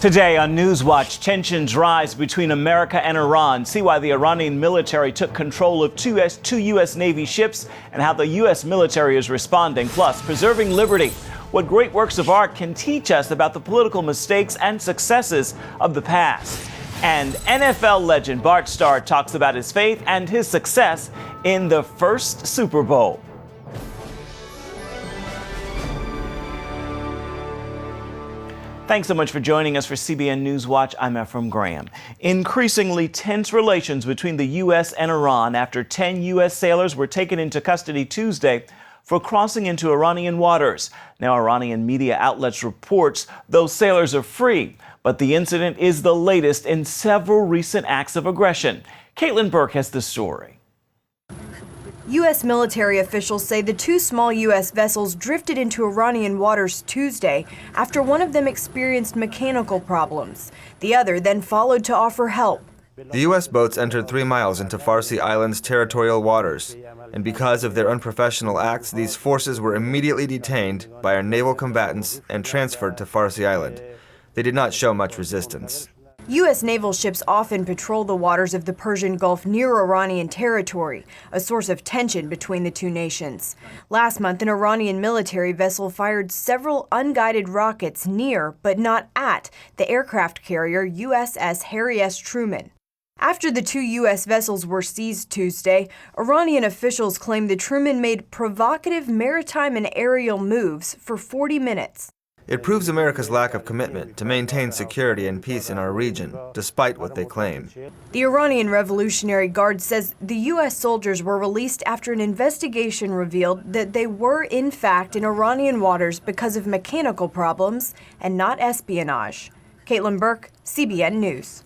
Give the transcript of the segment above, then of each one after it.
Today on NewsWatch, tensions rise between America and Iran. See why the Iranian military took control of two U.S. Navy ships and how the U.S. military is responding. Plus, preserving liberty. What great works of art can teach us about the political mistakes and successes of the past. And NFL legend Bart Starr talks about his faith and his success in the first Super Bowl. Thanks so much for joining us for CBN NewsWatch. I'm Ephraim Graham. Increasingly tense relations between the U.S. and Iran after 10 U.S. sailors were taken into custody Tuesday for crossing into Iranian waters. Now, Iranian media outlets reports those sailors are free, but the incident is the latest in several recent acts of aggression. Caitlin Burke has the story. U.S. military officials say the two small U.S. vessels drifted into Iranian waters Tuesday after one of them experienced mechanical problems. The other then followed to offer help. The U.S. boats entered 3 miles into Farsi Island's territorial waters, and because of their unprofessional acts, these forces were immediately detained by our naval combatants and transferred to Farsi Island. They did not show much resistance. U.S. naval ships often patrol the waters of the Persian Gulf near Iranian territory, a source of tension between the two nations. Last month, an Iranian military vessel fired several unguided rockets near, but not at, the aircraft carrier USS Harry S. Truman. After the two U.S. vessels were seized Tuesday, Iranian officials claimed the Truman made provocative maritime and aerial moves for 40 minutes. It proves America's lack of commitment to maintain security and peace in our region, despite what they claim. The Iranian Revolutionary Guard says the U.S. soldiers were released after an investigation revealed that they were, in fact, in Iranian waters because of mechanical problems and not espionage. Caitlin Burke, CBN News.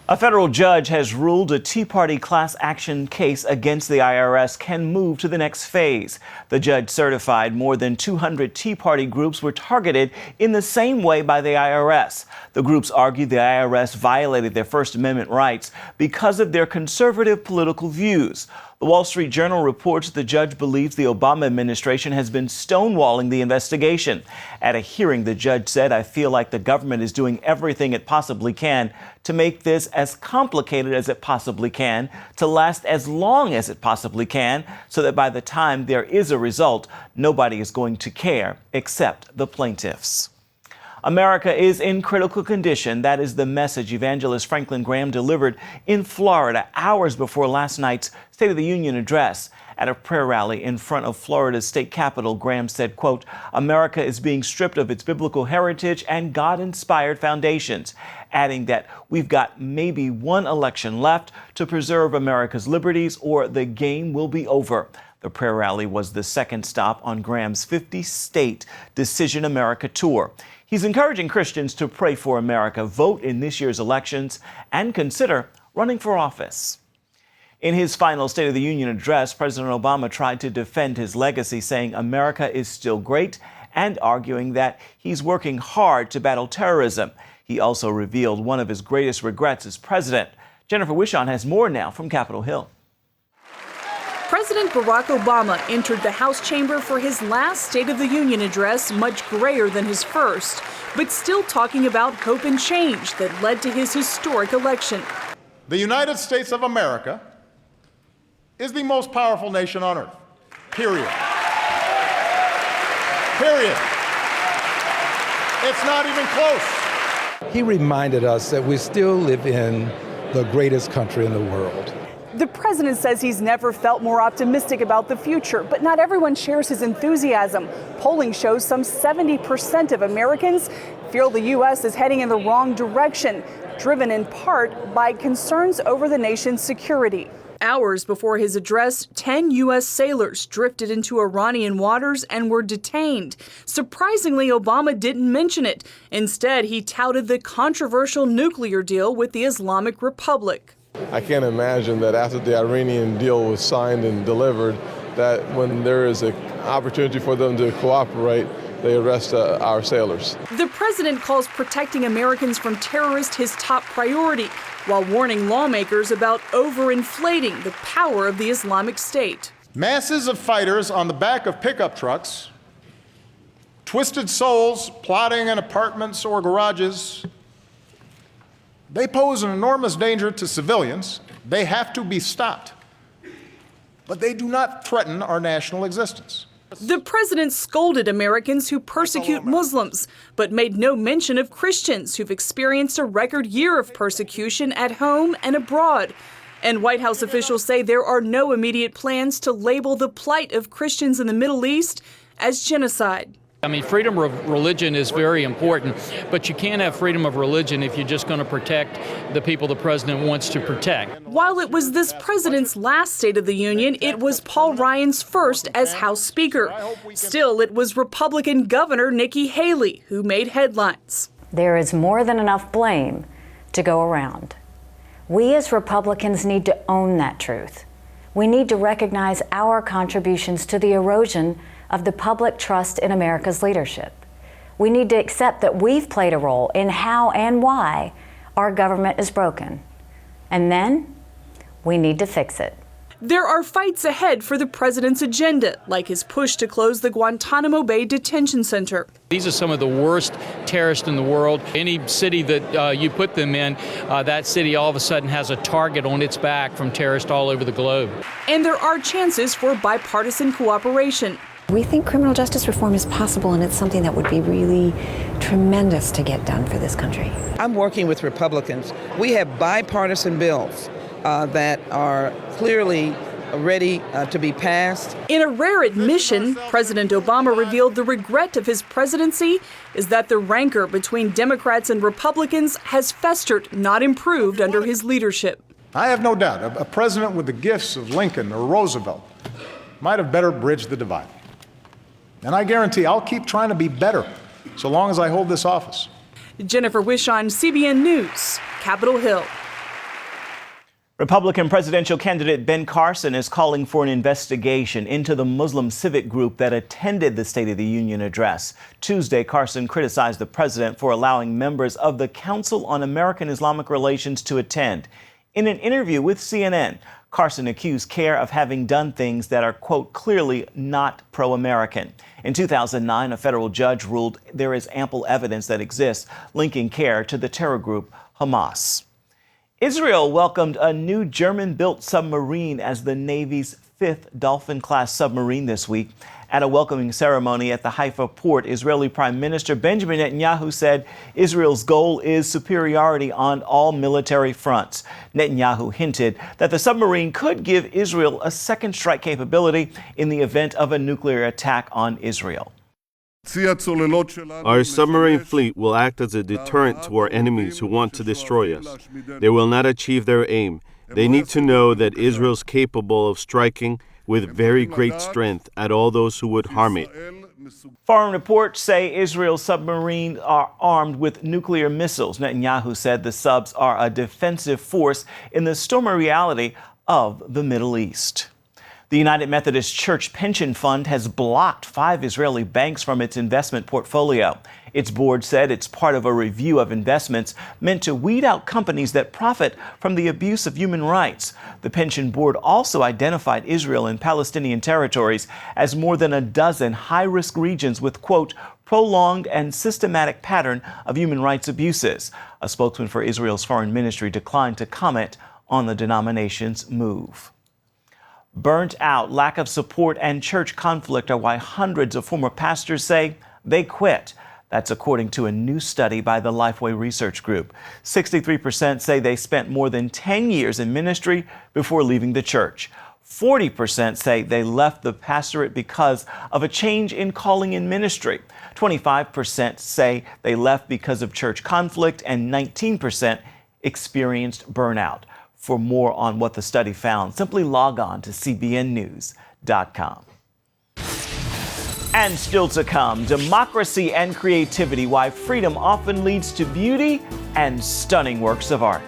A federal judge has ruled a Tea Party class action case against the IRS can move to the next phase. The judge certified more than 200 Tea Party groups were targeted in the same way by the IRS. The groups argued the IRS violated their First Amendment rights because of their conservative political views. The Wall Street Journal reports the judge believes the Obama administration has been stonewalling the investigation. At a hearing, the judge said, "I feel like the government is doing everything it possibly can to make this as complicated as it possibly can, to last as long as it possibly can, so that by the time there is a result, nobody is going to care except the plaintiffs." America is in critical condition. That is the message evangelist Franklin Graham delivered in Florida hours before last night's State of the Union address. At a prayer rally in front of Florida's state capitol, Graham said, quote, "America is being stripped of its biblical heritage and God-inspired foundations," adding that we've got maybe one election left to preserve America's liberties or the game will be over. The prayer rally was the second stop on Graham's 50-state Decision America tour. He's encouraging Christians to pray for America, vote in this year's elections, and consider running for office. In his final State of the Union address, President Obama tried to defend his legacy, saying America is still great and arguing that he's working hard to battle terrorism. He also revealed one of his greatest regrets as president. Jennifer Wishon has more now from Capitol Hill. President Barack Obama entered the House chamber for his last State of the Union address, much grayer than his first, but still talking about hope and change that led to his historic election. The United States of America is the most powerful nation on earth, period. Period. It's not even close. He reminded us that we still live in the greatest country in the world. The president says he's never felt more optimistic about the future, but not everyone shares his enthusiasm. Polling shows some 70% of Americans feel the U.S. is heading in the wrong direction, driven in part by concerns over the nation's security. Hours before his address, 10 U.S. sailors drifted into Iranian waters and were detained. Surprisingly, Obama didn't mention it. Instead, he touted the controversial nuclear deal with the Islamic Republic. I can't imagine that after the Iranian deal was signed and delivered, that when there is an opportunity for them to cooperate, they arrest our sailors. The president calls protecting Americans from terrorists his top priority, while warning lawmakers about overinflating the power of the Islamic State. Masses of fighters on the back of pickup trucks twisted souls plotting in apartments or garages, they pose an enormous danger to civilians. They have to be stopped. But they do not threaten our national existence. The president scolded Americans who persecute Muslims, but made no mention of Christians who've experienced a record year of persecution at home and abroad. And White House officials say there are no immediate plans to label the plight of Christians in the Middle East as genocide. I mean, freedom of religion is very important, but you can't have freedom of religion if you're just going to protect the people the president wants to protect. While it was this president's last State of the Union, it was Paul Ryan's first as House Speaker. Still, it was Republican Governor Nikki Haley who made headlines. There is more than enough blame to go around. We as Republicans need to own that truth. We need to recognize our contributions to the erosion of the public trust in America's leadership. We need to accept that we've played a role in how and why our government is broken. And then we need to fix it. There are fights ahead for the president's agenda, like his push to close the Guantanamo Bay Detention Center. These are some of the worst terrorists in the world. Any city that you put them in, that city all of a sudden has a target on its back from terrorists all over the globe. And there are chances for bipartisan cooperation. We think criminal justice reform is possible, and it's something that would be really tremendous to get done for this country. I'm working with Republicans. We have bipartisan bills that are clearly ready to be passed. In a rare admission, President Obama revealed the regret of his presidency is that the rancor between Democrats and Republicans has festered, not improved, under his leadership. I have no doubt a president with the gifts of Lincoln or Roosevelt might have better bridged the divide. And I guarantee I'll keep trying to be better so long as I hold this office. Jennifer Wishon, CBN News, Capitol Hill. Republican presidential candidate Ben Carson is calling for an investigation into the Muslim civic group that attended the State of the Union address. Tuesday, Carson criticized the president for allowing members of the Council on American Islamic Relations to attend. In an interview with CNN, Carson accused CAIR of having done things that are, quote, clearly not pro-American. In 2009, a federal judge ruled there is ample evidence that exists linking CAIR to the terror group Hamas. Israel welcomed a new German-built submarine as the Navy's 5th Dolphin-class submarine this week. At a welcoming ceremony at the Haifa port, Israeli Prime Minister Benjamin Netanyahu said Israel's goal is superiority on all military fronts. Netanyahu hinted that the submarine could give Israel a second strike capability in the event of a nuclear attack on Israel. Our submarine fleet will act as a deterrent to our enemies who want to destroy us. They will not achieve their aim. They need to know that Israel is capable of striking with very great strength at all those who would harm it. Foreign reports say Israel's submarines are armed with nuclear missiles. Netanyahu said the subs are a defensive force in the stormy reality of the Middle East. The United Methodist Church Pension Fund has blocked 5 Israeli banks from its investment portfolio. Its board said it's part of a review of investments meant to weed out companies that profit from the abuse of human rights. The pension board also identified Israel and Palestinian territories as more than a dozen high-risk regions with, quote, prolonged and systematic pattern of human rights abuses. A spokesman for Israel's foreign ministry declined to comment on the denomination's move. Burnt out, lack of support, and church conflict are why hundreds of former pastors say they quit. That's according to a new study by the Lifeway Research Group. 63% say they spent more than 10 years in ministry before leaving the church. 40% say they left the pastorate because of a change in calling in ministry. 25% say they left because of church conflict, and 19% experienced burnout. For more on what the study found, simply log on to cbnnews.com. And still to come, democracy and creativity, why freedom often leads to beauty and stunning works of art.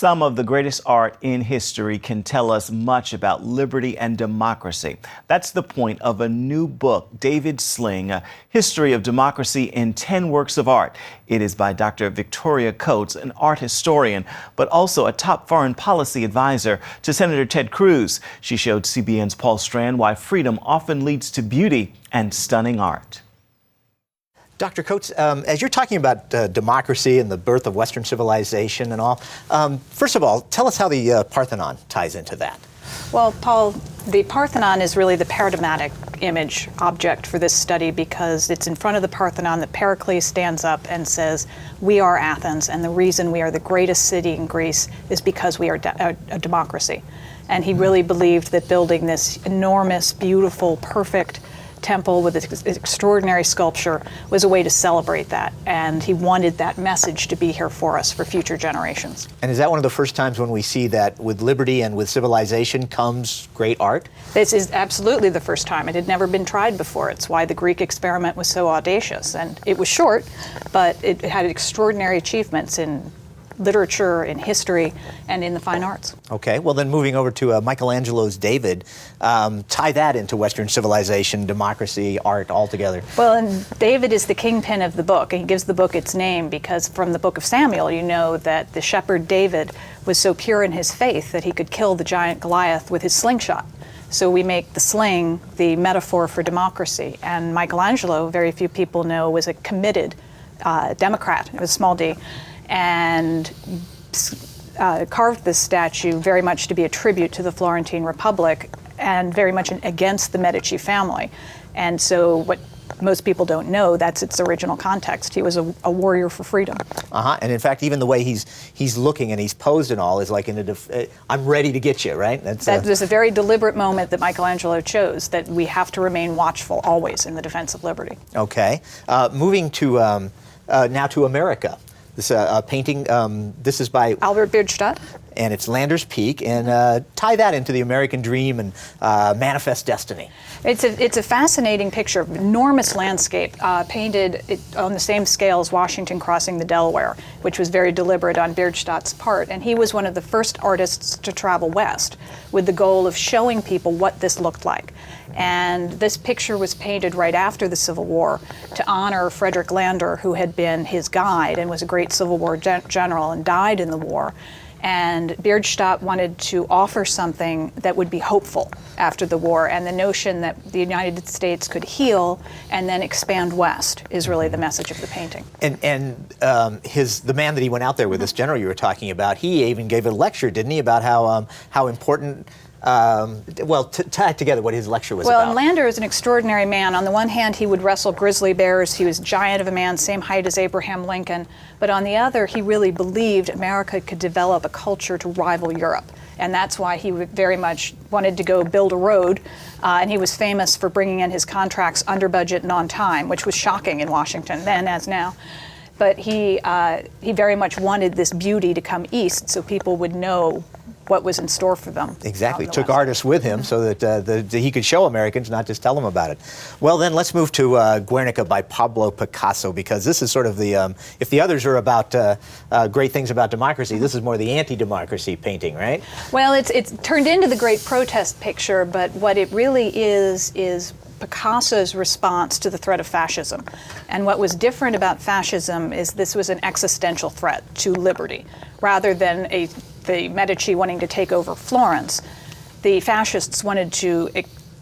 Some of the greatest art in history can tell us much about liberty and democracy. That's the point of a new book, David Sling, A History of Democracy in 10 Works of Art. It is by Dr. Victoria Coates, an art historian, but also a top foreign policy advisor to Senator Ted Cruz. She showed CBN's Paul Strand why freedom often leads to beauty and stunning art. Dr. Coates, as you're talking about democracy and the birth of Western civilization and all, first of all, tell us how the Parthenon ties into that. Well, Paul, the Parthenon is really the paradigmatic image object for this study because it's in front of the Parthenon that Pericles stands up and says, "We are Athens, and the reason we are the greatest city in Greece is because we are a democracy." And he really believed that building this enormous, beautiful, perfect temple with its extraordinary sculpture was a way to celebrate that, and he wanted that message to be here for us for future generations. And is that one of the first times when we see that with liberty and with civilization comes great art? This is absolutely the first time. It had never been tried before. It's why the Greek experiment was so audacious, and it was short, but it had extraordinary achievements in literature, in history, and in the fine arts. Okay, well then moving over to Michelangelo's David, tie that into Western civilization, democracy, art altogether. Well, and David is the kingpin of the book, and he gives the book its name because from the book of Samuel, you know that the shepherd David was so pure in his faith that he could kill the giant Goliath with his slingshot. So we make the sling the metaphor for democracy, and Michelangelo, very few people know, was a committed Democrat, it was small d, and carved this statue very much to be a tribute to the Florentine Republic and very much against the Medici family. And so what most people don't know, that's its original context. He was a warrior for freedom. And in fact, even the way he's looking and he's posed and all is like I'm ready to get you, right? There's a very deliberate moment that Michelangelo chose, that we have to remain watchful always in the defense of liberty. Okay. Moving to now to America. This painting, this is by Albert Bierstadt. And it's Lander's Peak, and tie that into the American dream and manifest destiny. It's a fascinating picture, enormous landscape, painted on the same scale as Washington crossing the Delaware, which was very deliberate on Bierstadt's part. And he was one of the first artists to travel west with the goal of showing people what this looked like. And this picture was painted right after the Civil War to honor Frederick Lander, who had been his guide and was a great Civil War general and died in the war. And Bierstadt wanted to offer something that would be hopeful after the war, and the notion that the United States could heal and then expand west is really the message of the painting. And the man that he went out there with, this general you were talking about, he even gave a lecture, didn't he, about how important to tie together what his lecture was about. Well, and Lander is an extraordinary man. On the one hand, he would wrestle grizzly bears. He was a giant of a man, same height as Abraham Lincoln. But on the other, he really believed America could develop a culture to rival Europe. And that's why he very much wanted to go build a road. And he was famous for bringing in his contracts under budget and on time, which was shocking in Washington then as now. But he very much wanted this beauty to come east so people would know what was in store for them. Exactly. Took artists with him so that he could show Americans, not just tell them about it. Well, then let's move to Guernica by Pablo Picasso, because this is sort of the, if the others are about great things about democracy, this is more the anti-democracy painting, right? Well, it's turned into the great protest picture, but what it really is Picasso's response to the threat of fascism. And what was different about fascism is this was an existential threat to liberty. Rather than the Medici wanting to take over Florence, the fascists wanted to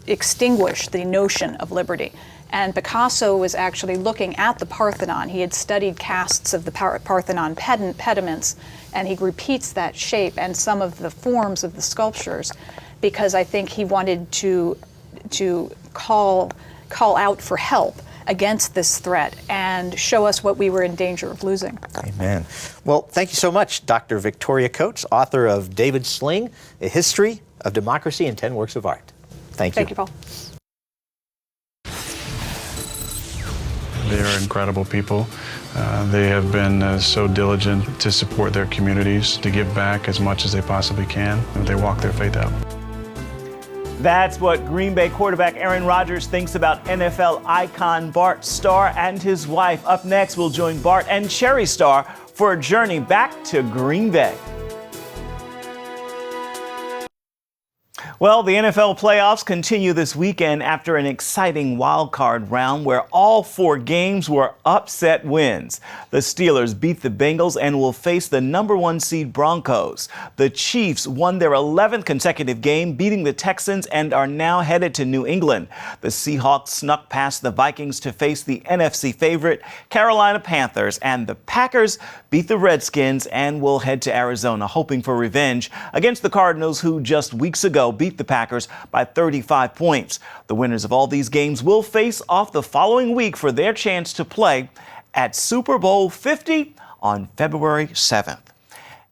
extinguish the notion of liberty. And Picasso was actually looking at the Parthenon. He had studied casts of the Parthenon pediments, and he repeats that shape and some of the forms of the sculptures because I think he wanted to call out for help against this threat and show us what we were in danger of losing. Amen. Well, thank you so much, Dr. Victoria Coates, author of David Sling, A History of Democracy in 10 Works of Art. Thank you. Thank you, Paul. They are incredible people. They have been so diligent to support their communities, to give back as much as they possibly can. They walk their faith out. That's what Green Bay quarterback Aaron Rodgers thinks about NFL icon Bart Starr and his wife. Up next, we'll join Bart and Sherry Starr for a journey back to Green Bay. Well, the NFL playoffs continue this weekend after an exciting wild card round where all 4 games were upset wins. The Steelers beat the Bengals and will face the #1 seed Broncos. The Chiefs won their 11th consecutive game, beating the Texans, and are now headed to New England. The Seahawks snuck past the Vikings to face the NFC favorite Carolina Panthers, and the Packers beat the Redskins and will head to Arizona, hoping for revenge against the Cardinals, who just weeks ago beat the Packers by 35 points. The winners of all these games will face off the following week for their chance to play at Super Bowl 50 on February 7th.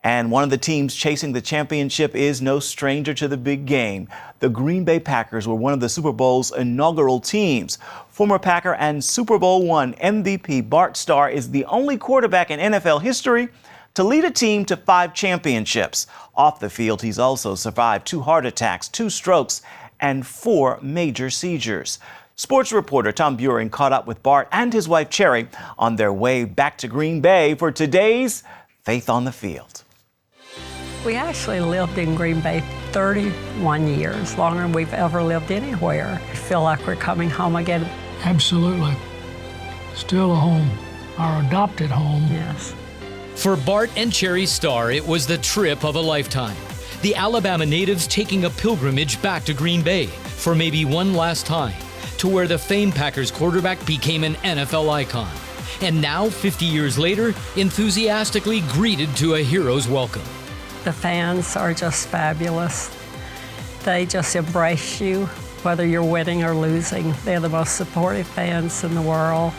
And one of the teams chasing the championship is no stranger to the big game. The Green Bay Packers were one of the Super Bowl's inaugural teams. Former Packer and Super Bowl I MVP Bart Starr is the only quarterback in NFL history to lead a team to 5 championships. Off the field, he's also survived 2 heart attacks, 2 strokes, and 4 major seizures. Sports reporter Tom Buring caught up with Bart and his wife Cherry on their way back to Green Bay for today's Faith on the Field. We actually lived in Green Bay 31 years, longer than we've ever lived anywhere. I feel like we're coming home again. Absolutely. Still a home, our adopted home. Yes. For Bart and Cherry Starr, it was the trip of a lifetime. The Alabama natives taking a pilgrimage back to Green Bay for maybe one last time, to where the famed Packers quarterback became an NFL icon. And now, 50 years later, enthusiastically greeted to a hero's welcome. The fans are just fabulous. They just embrace you, whether you're winning or losing. They're the most supportive fans in the world.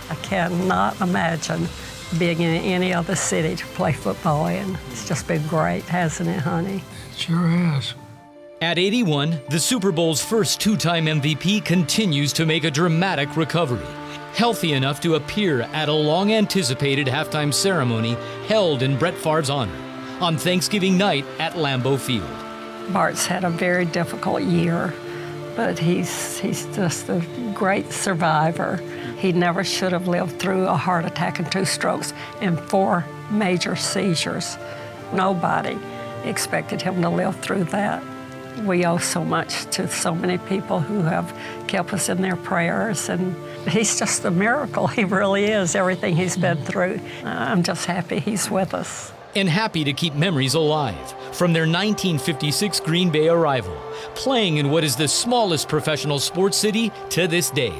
I cannot imagine being in any other city to play football in. It's just been great, hasn't it, honey? It sure has. At 81, the Super Bowl's first 2-time MVP continues to make a dramatic recovery. Healthy enough to appear at a long-anticipated halftime ceremony held in Brett Favre's honor on Thanksgiving night at Lambeau Field. Bart's had a very difficult year, but he's just a great survivor. He never should have lived through a heart attack and 2 strokes and 4 major seizures. Nobody expected him to live through that. We owe so much to so many people who have kept us in their prayers, and he's just a miracle. He really is, everything he's been through. I'm just happy he's with us. And happy to keep memories alive from their 1956 Green Bay arrival, playing in what is the smallest professional sports city to this day.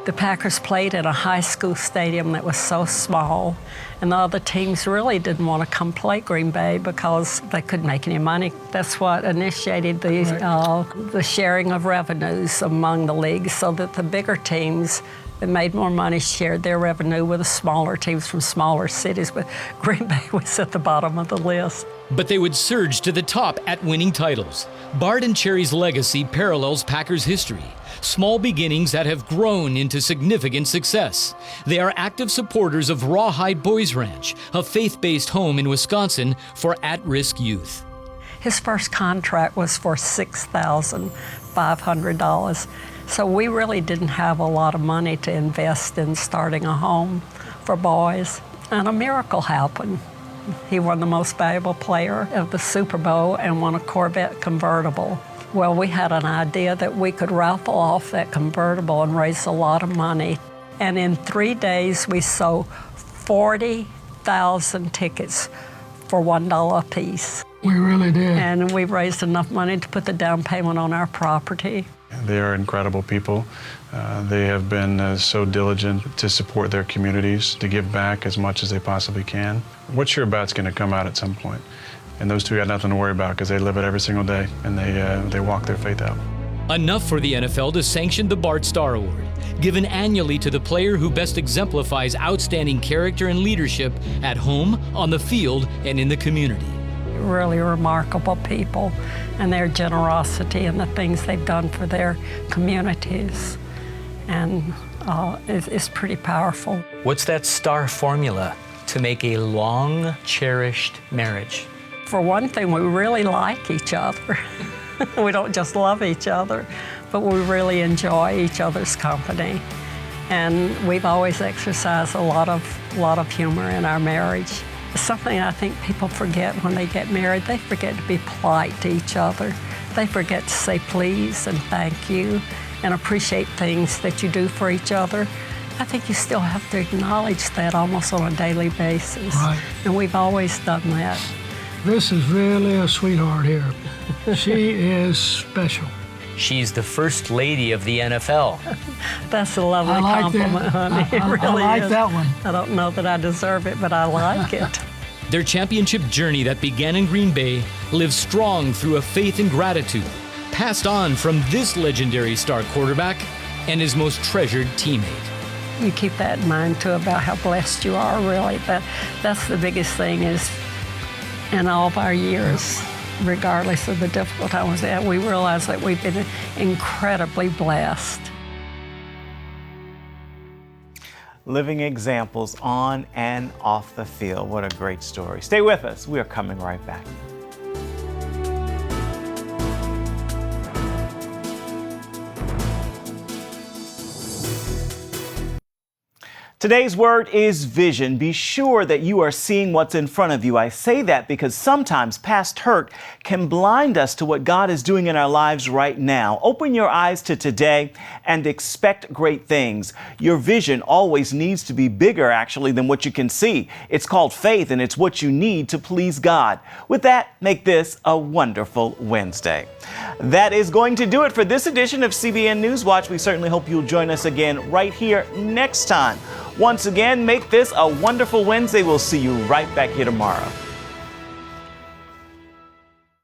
The Packers played in a high school stadium that was so small, and the other teams really didn't want to come play Green Bay because they couldn't make any money. That's what initiated the sharing of revenues among the leagues, so that the bigger teams that made more money shared their revenue with the smaller teams from smaller cities, but Green Bay was at the bottom of the list. But they would surge to the top at winning titles. Bart and Cherry's legacy parallels Packers' history. Small beginnings that have grown into significant success. They are active supporters of Rawhide Boys Ranch, a faith-based home in Wisconsin for at-risk youth. His first contract was for $6,500. So we really didn't have a lot of money to invest in starting a home for boys. And a miracle happened. He won the most valuable player of the Super Bowl and won a Corvette convertible. Well, we had an idea that we could raffle off that convertible and raise a lot of money. And in 3 days, we sold 40,000 tickets for $1 a piece. We really did. And we raised enough money to put the down payment on our property. They are incredible people. They have been so diligent to support their communities, to give back as much as they possibly can. What you're about's going to come out at some point. And those 2 got nothing to worry about because they live it every single day, and they walk their faith out. Enough for the NFL to sanction the Bart Starr Award, given annually to the player who best exemplifies outstanding character and leadership at home, on the field, and in the community. Really remarkable people, and their generosity and the things they've done for their communities. And it's pretty powerful. What's that Starr formula to make a long, cherished marriage? For one thing, we really like each other. We don't just love each other, but we really enjoy each other's company. And we've always exercised a lot of humor in our marriage. Something I think people forget when they get married, they forget to be polite to each other. they forget to say please and thank you and appreciate things that you do for each other. I think you still have to acknowledge that almost on a daily basis. Right. And we've always done that. This is really a sweetheart here. She is special. She's the first lady of the NFL. That's a lovely I like compliment, that. honey. It really I like is. that one. I don't know that I deserve it, but I like it. Their championship journey that began in Green Bay lives strong through a faith and gratitude, passed on from this legendary star quarterback and his most treasured teammate. You keep that in mind, too, about how blessed you are, really. That's the biggest thing is in all of our years, regardless of the difficult times that we realize that we've been incredibly blessed. Living examples on and off the field. What a great story. Stay with us. We are coming right back. Today's word is vision. Be sure that you are seeing what's in front of you. I say that because sometimes past hurt can blind us to what God is doing in our lives right now. Open your eyes to today and expect great things. Your vision always needs to be bigger, actually, than what you can see. It's called faith, and it's what you need to please God. With that, make this a wonderful Wednesday. That is going to do it for this edition of CBN NewsWatch. We certainly hope you'll join us again right here next time. Once again, make this a wonderful Wednesday. We'll see you right back here tomorrow.